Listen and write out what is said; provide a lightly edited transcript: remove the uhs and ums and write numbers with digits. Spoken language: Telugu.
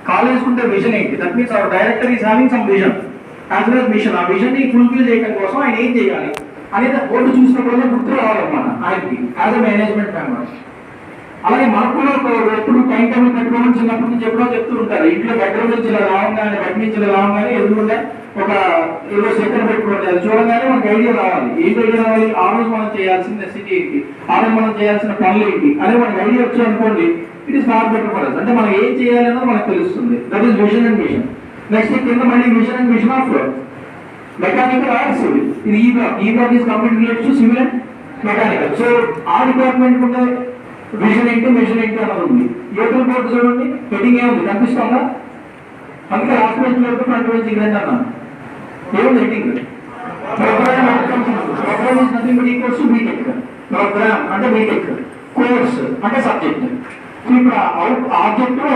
కాలేజ్ ఉంటే విజన్ ఏంటి? That means our director is having some vision as well mission. ఆ విజన్ ని ఫుల్ఫిల్ చేయడం కోసం ఆయన ఏం చేయాలి అనేది బోర్డు చూసినప్పుడల్లా గుర్తు రావాలన్నమాట ఆయనకి యాజ్ అ మేనేజ్మెంట్ మెంబర్. అలాగే మనకు కూడా ఎప్పుడు టైం టేబుల్ పెట్టుకోవడం చిన్నప్పటి నుంచి ఎప్పుడో చెప్తూ ఉంటారు. ఇంట్లో బెడ్రూమ్ నుంచి ఇలా రావగానే, బెడ్ నుంచి ఇలా రావగానే ఎదురుగా ఒక ఏదో సెకండ్ పెట్టుకోండి, అది చూడగానే మనకు ఐడియా రావాలి. ఏంటి ఐడియా రావాలి? ఆ రోజు మనం చేయాల్సిన నెసిటీ ఏంటి, ఆ రోజు మనం చేయాల్సిన పనులు ఏంటి అనే మనకు ఐడియా వచ్చి అనుకోండి, it is not better for us. అంటే మనం ఏం చేయాలి అన్నది మనకు తెలుస్తుంది. That is vision and mission. Next కింద మళ్ళీ vision and mission of mechanical or civil. ఇది ఈ block is complete related to civil and mechanical. So ఆ డిపార్ట్మెంట్ ఉండే విజన్ ఏంటి, మిషన్ ఏంటి అన్నది ఉంది. యువతల బోర్డు చూడండి, హెడ్డింగ్ ఏముంది కనిపిస్తుందా? అందుకే లాస్ట్ పేజ్ వరకు ఫ్రంట్ పేజ్ ఇది అన్నాను. ఏముంది heading? Programme is nothing but equals to BTech. Programme అంటే బీటెక్, కోర్స్ అంటే సబ్జెక్ట్. ఇప్పుడు ఆబ్జెక్ట్